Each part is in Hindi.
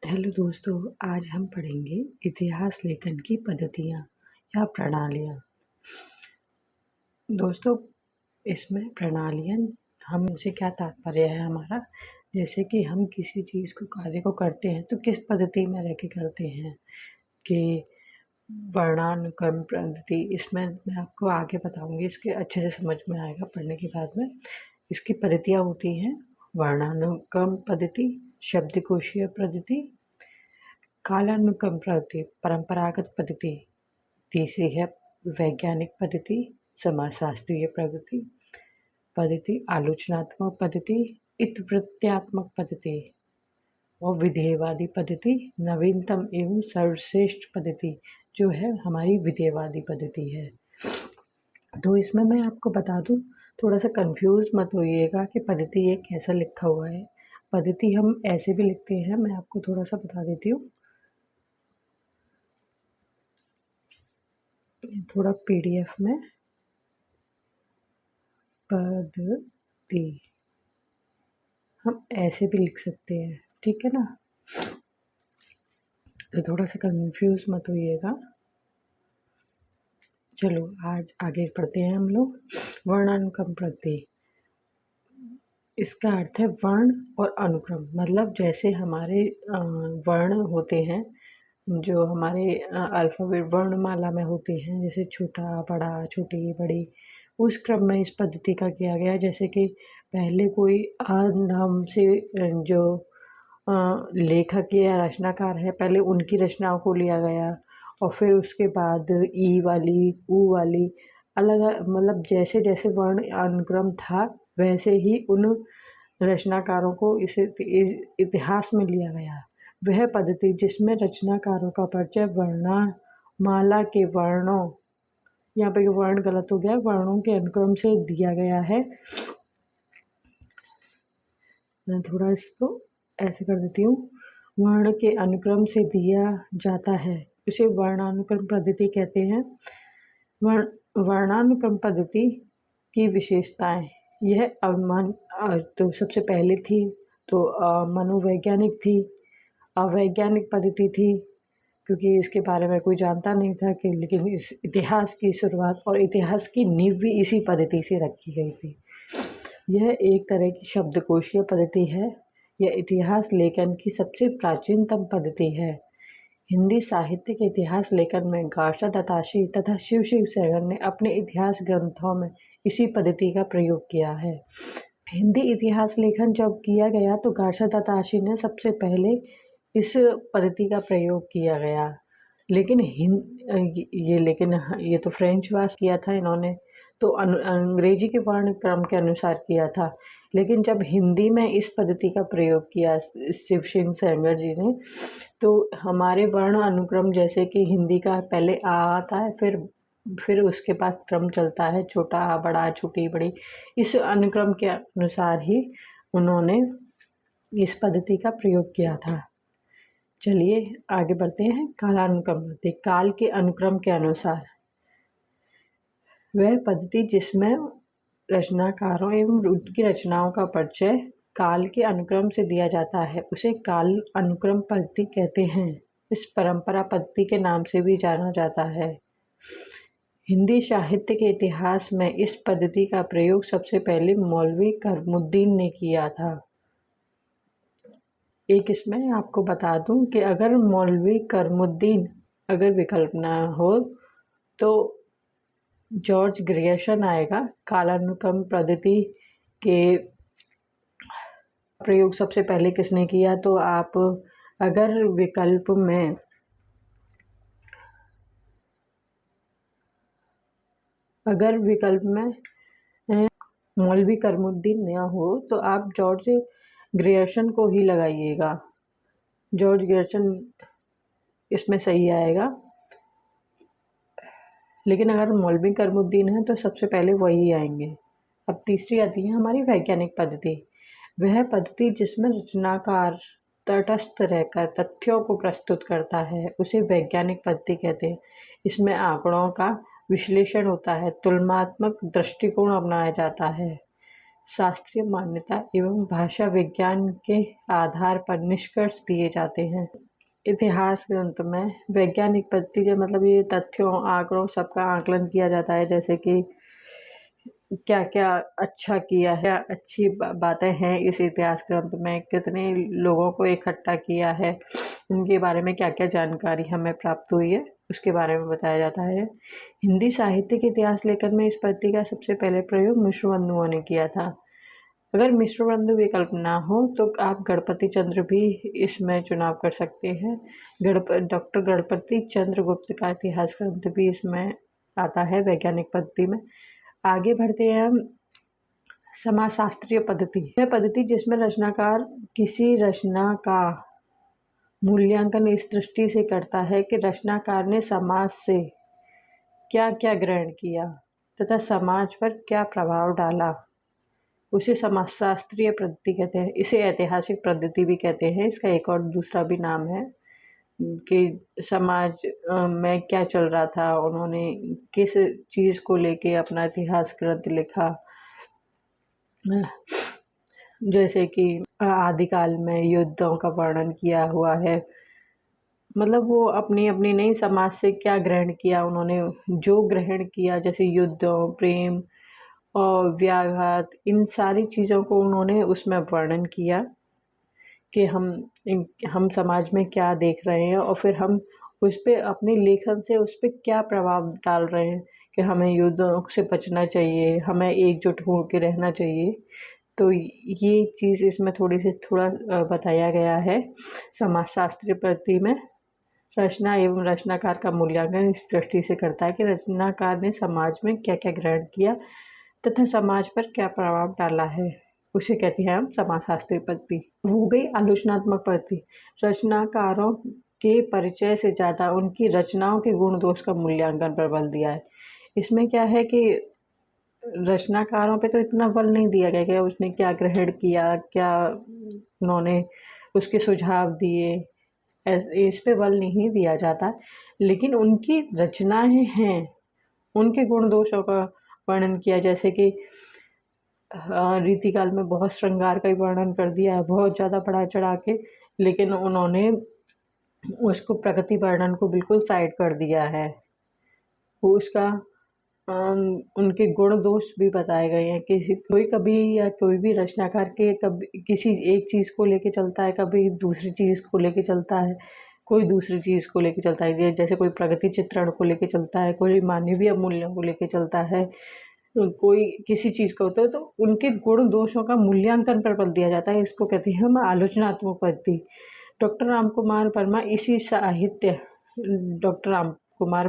हेलो दोस्तों, आज हम पढ़ेंगे इतिहास लेखन की पद्धतियाँ या प्रणालियाँ। दोस्तों, इसमें प्रणालियाँ हमसे क्या तात्पर्य है हमारा, जैसे कि हम किसी चीज़ को कार्य को करते हैं तो किस पद्धति में रह के करते हैं कि वर्णानुक्रम पद्धति। इसमें मैं आपको आगे बताऊँगी, इसके अच्छे से समझ में आएगा पढ़ने के बाद में। इसकी पद्धतियाँ होती हैं वर्णानुक्रम पद्धति, शब्दकोशीय पद्धति, कालानुक्रम पद्धति, परंपरागत पद्धति। तीसरी है वैज्ञानिक पद्धति, समाजशास्त्रीय पद्धति, आलोचनात्मक पद्धति, इतिवृत्तात्मक पद्धति और विधेयवादी पद्धति। नवीनतम एवं सर्वश्रेष्ठ पद्धति जो है हमारी विधेयवादी पद्धति है। तो इसमें मैं आपको बता दूं, थोड़ा सा कंफ्यूज मत होइएगा कि पद्धति ये कैसा लिखा हुआ है। पद्धति हम ऐसे भी लिखते हैं, मैं आपको थोड़ा सा बता देती हूँ। थोड़ा पीडीएफ में पद्धति हम ऐसे भी लिख सकते हैं, ठीक है ना। तो थोड़ा सा कंफ्यूज मत होइएगा। चलो आज आगे पढ़ते हैं हम लोग। वर्णानुक्रम पद्धति, इसका अर्थ है वर्ण और अनुक्रम। मतलब जैसे हमारे वर्ण होते हैं जो हमारे अल्फ़ाबेट वर्णमाला में होते हैं, जैसे छोटा बड़ा छोटी बड़ी, उस क्रम में इस पद्धति का किया गया है। जैसे कि पहले कोई नाम से जो लेखक या रचनाकार है, पहले उनकी रचनाओं को लिया गया और फिर उसके बाद ई वाली ऊ वाली अलग, मतलब जैसे जैसे वर्ण अनुक्रम था वैसे ही उन रचनाकारों को इस इतिहास में लिया गया। वह पद्धति जिसमें रचनाकारों का परिचय वर्णमाला के वर्णों, यहाँ पे वर्ण गलत हो गया, वर्णों के अनुक्रम से दिया गया है। मैं थोड़ा इसको ऐसे कर देती हूँ। वर्ण के अनुक्रम से दिया जाता है, इसे वर्णानुक्रम पद्धति कहते हैं। वर्णानुक्रम पद्धति की विशेषताएं, यह तो सबसे पहले थी तो मनोवैज्ञानिक थी, अवैज्ञानिक पद्धति थी क्योंकि इसके बारे में कोई जानता नहीं था कि, लेकिन इस इतिहास की शुरुआत और इतिहास की नींव भी इसी पद्धति से रखी गई थी। यह एक तरह की शब्दकोशीय पद्धति है। यह इतिहास लेखन की सबसे प्राचीनतम पद्धति है। हिंदी साहित्य के इतिहास लेखन में गार्षा दत्ताशी तथा शिव सिंह सैगल ने अपने इतिहास ग्रंथों में इसी पद्धति का प्रयोग किया है। हिंदी इतिहास लेखन जब किया गया तो गार्षा दत्ताशी ने सबसे पहले इस पद्धति का प्रयोग किया गया, लेकिन ये तो फ्रेंच भाषा किया था इन्होंने, तो अंग्रेजी के वर्ण क्रम के अनुसार किया था। लेकिन जब हिंदी में इस पद्धति का प्रयोग किया शिव सिंह सैगल जी ने, तो हमारे वर्ण अनुक्रम जैसे कि हिंदी का पहले आ आता है, फिर उसके बाद क्रम चलता है छोटा बड़ा छोटी बड़ी, इस अनुक्रम के अनुसार ही उन्होंने इस पद्धति का प्रयोग किया था। चलिए आगे बढ़ते हैं। कालानुक्रम पद्धति, काल के अनुक्रम के अनुसार वह पद्धति जिसमें रचनाकारों एवं उनकी रचनाओं का परिचय काल के अनुक्रम से दिया जाता है, उसे काल अनुक्रम पद्धति कहते हैं। इस परंपरा पद्धति के नाम से भी जाना जाता है। हिंदी साहित्य के इतिहास में इस पद्धति का प्रयोग सबसे पहले मौलवी करमुद्दीन ने किया था। एक इसमें आपको बता दूं कि अगर मौलवी करमुद्दीन अगर विकल्प ना हो तो जॉर्ज ग्रियर्सन आएगा। कालानुक्रम पद्धति के प्रयोग सबसे पहले किसने किया, तो आप अगर विकल्प में मौलवी करमुद्दीन न हो तो आप जॉर्ज ग्रियर्सन को ही लगाइएगा। जॉर्ज ग्रियर्सन इसमें सही आएगा। लेकिन अगर मौलवी करमुद्दीन है तो सबसे पहले वही आएंगे। अब तीसरी आती है हमारी वैज्ञानिक पद्धति। वह पद्धति जिसमें रचनाकार तटस्थ रहकर तथ्यों को प्रस्तुत करता है, उसे वैज्ञानिक पद्धति कहते हैं। इसमें आंकड़ों का विश्लेषण होता है, तुलनात्मक दृष्टिकोण अपनाया जाता है, शास्त्रीय मान्यता एवं भाषा विज्ञान के आधार पर निष्कर्ष दिए जाते हैं। इतिहास ग्रंथ में वैज्ञानिक पद्धति के मतलब ये तथ्यों आंकड़ों सबका आकलन किया जाता है, जैसे कि क्या क्या अच्छा किया है, अच्छी बातें हैं इस इतिहास ग्रंथ में, कितने लोगों को इकट्ठा किया है, उनके बारे में क्या क्या जानकारी हमें प्राप्त हुई है, उसके बारे में बताया जाता है। हिंदी साहित्य के इतिहास लेखन में इस पद्धति का सबसे पहले प्रयोग मिश्रबंधुओं ने किया था। अगर मिश्रबंधु विकल्प ना हो तो आप गणपति चंद्र भी इसमें चुनाव कर सकते हैं। डॉक्टर गणपति चंद्र गुप्त का इतिहास ग्रंथ भी इसमें आता है वैज्ञानिक पद्धति में। आगे बढ़ते हैं हम समाजशास्त्रीय पद्धति। यह पद्धति जिसमें रचनाकार किसी रचना का मूल्यांकन इस दृष्टि से करता है कि रचनाकार ने समाज से क्या क्या ग्रहण किया तथा समाज पर क्या प्रभाव डाला, उसे समाजशास्त्रीय पद्धति कहते हैं। इसे ऐतिहासिक पद्धति भी कहते हैं। इसका एक और दूसरा भी नाम है कि समाज में क्या चल रहा था, उन्होंने किस चीज़ को लेके अपना इतिहास ग्रंथ लिखा। जैसे कि आदिकाल में युद्धों का वर्णन किया हुआ है, मतलब वो अपनी अपनी नहीं समाज से क्या ग्रहण किया उन्होंने, जो ग्रहण किया जैसे युद्धों, प्रेम और व्याघात, इन सारी चीज़ों को उन्होंने उसमें वर्णन किया कि हम समाज में क्या देख रहे हैं और फिर हम उस पर अपने लेखन से उस पर क्या प्रभाव डाल रहे हैं कि हमें युद्धों से बचना चाहिए, हमें एकजुट होकर रहना चाहिए। तो ये चीज़ इसमें थोड़ा बताया गया है। समाजशास्त्रीय पद्धति में रचना एवं रचनाकार का मूल्यांकन इस दृष्टि से करता है कि रचनाकार ने समाज में क्या क्या ग्रहण किया तथा समाज पर क्या प्रभाव डाला है, उसे कहते हैं हम समाजशास्त्रीय पद्धति। वो गई आलोचनात्मक पद्धति। रचनाकारों के परिचय से ज़्यादा उनकी रचनाओं के गुण दोष का मूल्यांकन पर बल दिया है। इसमें क्या है कि रचनाकारों पे तो इतना बल नहीं दिया गया कि उसने क्या ग्रहण किया, क्या उन्होंने उसके सुझाव दिए, इस पे बल नहीं दिया जाता, लेकिन उनकी रचनाएं हैं, उनके गुण दोषों का वर्णन किया। जैसे कि रीतिकाल में बहुत श्रृंगार का ही वर्णन कर दिया है, बहुत ज़्यादा बढ़ा चढ़ा के, लेकिन उन्होंने उसको प्रकृति वर्णन को बिल्कुल साइड कर दिया है। उसका उनके गुण दोष भी बताए गए हैं कि कोई भी रचनाकार के कभी किसी एक चीज़ को लेके चलता है, कभी दूसरी चीज़ को लेके चलता है, कोई दूसरी चीज़ को लेके चलता है। जैसे कोई प्रगति चित्रण को लेके चलता है, कोई मानवीय मूल्यों को लेके चलता है, कोई किसी चीज़ का होता है, तो उनके गुण दोषों का मूल्यांकन पर बल दिया जाता है। इसको कहते हैं हम आलोचनात्मक पद्धति। डॉक्टर रामकुमार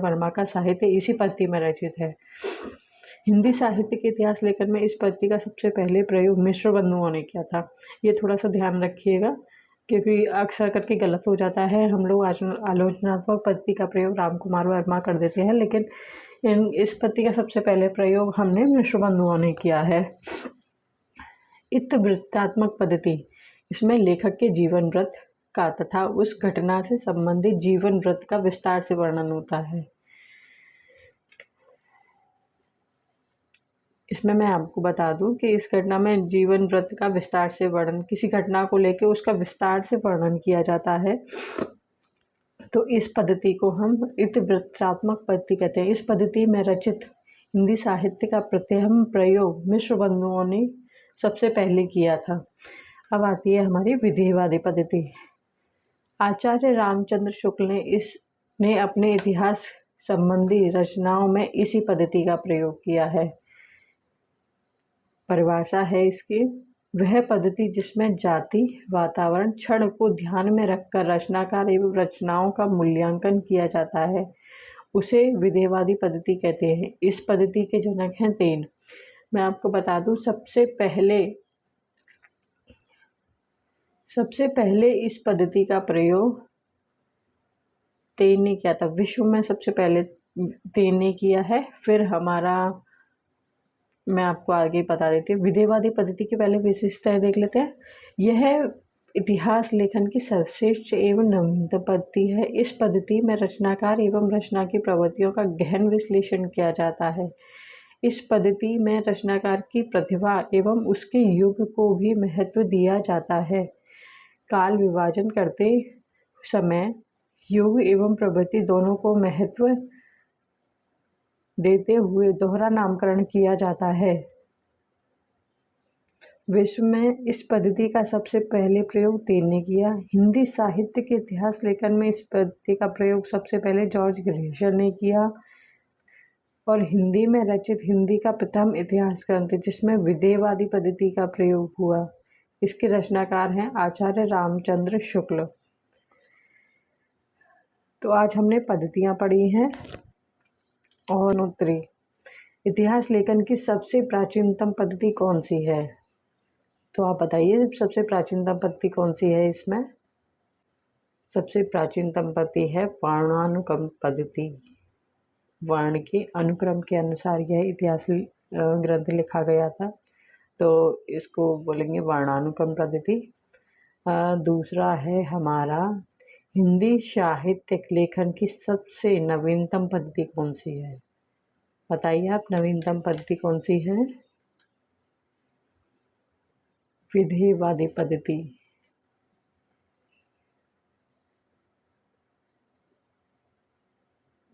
वर्मा का साहित्य इसी पद्धति में रचित है। हिंदी साहित्य के इतिहास लेखन में इस पद्धति का सबसे पहले प्रयोग मिश्रबंधुओं ने किया था। ये थोड़ा सा ध्यान रखिएगा क्योंकि अक्सर करके गलत हो जाता है। हम लोग आलोचनात्मक पद्धति का प्रयोग रामकुमार वर्मा कर देते हैं, लेकिन इस पद्धति का सबसे पहले प्रयोग हमने मिश्रबंधुओं ने किया है। इतिवृत्तात्मक पद्धति, इसमें लेखक के जीवन वृत्त का तथा उस घटना से संबंधित जीवन वृत्त का विस्तार से वर्णन होता है। इसमें मैं आपको बता दूं कि इस घटना में जीवन वृत्त का विस्तार से वर्णन, किसी घटना को लेकर उसका विस्तार से वर्णन किया जाता है, तो इस पद्धति को हम इतिवृत्तात्मक पद्धति कहते हैं। इस पद्धति में रचित हिंदी साहित्य का प्रथम प्रयोग मिश्रबंधुओं ने सबसे पहले किया था। अब आती है हमारी विधेयवादी पद्धति। आचार्य रामचंद्र शुक्ल ने अपने इतिहास संबंधी रचनाओं में इसी पद्धति का प्रयोग किया है। परिभाषा है इसकी, वह पद्धति जिसमें जाति, वातावरण, क्षण को ध्यान में रखकर रचनाकार एवं रचनाओं का मूल्यांकन किया जाता है, उसे विधेयवादी पद्धति कहते हैं। इस पद्धति के जनक हैं तेन। मैं आपको बता दूं, सबसे पहले इस पद्धति का प्रयोग तेन ने किया था। विश्व में सबसे पहले तेन ने किया है। फिर मैं आपको आगे बता देती हूँ। विधेयवादी पद्धति की पहले विशेषताएं देख लेते हैं। यह इतिहास लेखन की सर्वश्रेष्ठ एवं नवीनतम पद्धति है। इस पद्धति में रचनाकार एवं रचना की प्रवृत्तियों का गहन विश्लेषण किया जाता है। इस पद्धति में रचनाकार की प्रतिभा एवं उसके युग को भी महत्व दिया जाता है। काल विभाजन करते समय युग एवं प्रवृत्ति दोनों को महत्व देते हुए दोहरा नामकरण किया जाता है। विश्व में इस पद्धति का सबसे पहले प्रयोग तेन ने किया। हिंदी साहित्य के इतिहास लेखन में इस पद्धति का प्रयोग सबसे पहले जॉर्ज ग्रेशर ने किया और हिंदी में रचित हिंदी का प्रथम इतिहास ग्रंथ जिसमें विदेहवादी पद्धति का प्रयोग हुआ। इसके रचनाकार हैं आचार्य रामचंद्र शुक्ल। तो आज हमने पद्धतियाँ पढ़ी हैं और उत्तरी। इतिहास लेखन की सबसे प्राचीनतम पद्धति कौन सी है? तो आप बताइए सबसे प्राचीनतम पद्धति कौन सी है? इसमें सबसे प्राचीनतम पद्धति है वर्णानुक्रम पद्धति। वर्ण के अनुक्रम के अनुसार यह इतिहास ग्रंथ लिखा गया था, तो इसको बोलेंगे वर्णानुक्रम पद्धति। दूसरा है हमारा हिंदी साहित्यिक लेखन की सबसे नवीनतम पद्धति कौन सी है? बताइए आप, नवीनतम पद्धति कौन सी है? विधेयवादी पद्धति।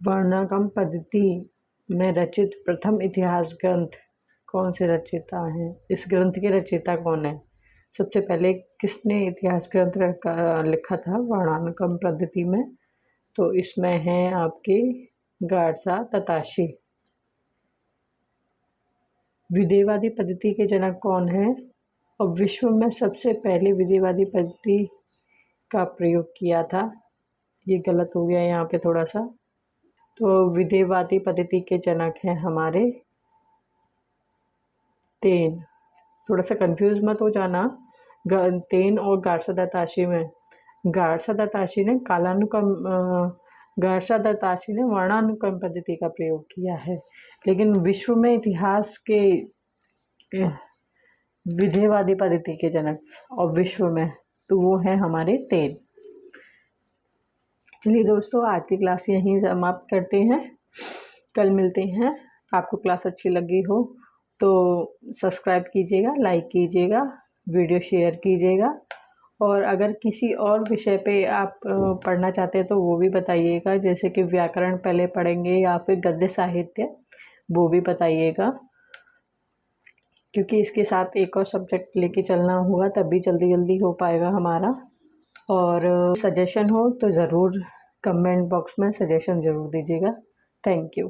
वर्णानुक्रम पद्धति में रचित प्रथम इतिहास ग्रंथ कौन से रचयिता हैं? इस ग्रंथ के रचयिता कौन है? सबसे पहले किसने इतिहास ग्रंथ लिखा था वर्णानुक्रम पद्धति में? तो इसमें है आपके गारसा तताशी। विधेयवादी पद्धति के जनक कौन है? और विश्व में सबसे पहले विधेयवादी पद्धति का प्रयोग किया था? ये गलत हो गया यहाँ पे थोड़ा सा। तो विधेयवादी पद्धति के जनक हैं हमारे तेन। थोड़ा सा कंफ्यूज मत हो जाना तेन और गारसा दत्ताशी में। गारसा दत्ताशी ने गारसा दत्ताशी ने वर्णानुक्रम पद्धति का प्रयोग किया है, लेकिन विश्व में इतिहास के विधेयवादी पद्धति के जनक और विश्व में तो वो है हमारे तेन। चलिए दोस्तों, आज की क्लास यहीं समाप्त करते हैं। कल मिलते हैं। आपको क्लास अच्छी लगी हो तो सब्सक्राइब कीजिएगा, लाइक कीजिएगा, वीडियो शेयर कीजिएगा और अगर किसी और विषय पे आप पढ़ना चाहते हैं तो वो भी बताइएगा, जैसे कि व्याकरण पहले पढ़ेंगे या फिर गद्य साहित्य, वो भी बताइएगा, क्योंकि इसके साथ एक और सब्जेक्ट लेके चलना होगा, तभी जल्दी हो पाएगा हमारा। और सजेशन हो तो ज़रूर कमेंट बॉक्स में सजेशन ज़रूर दीजिएगा। Thank you.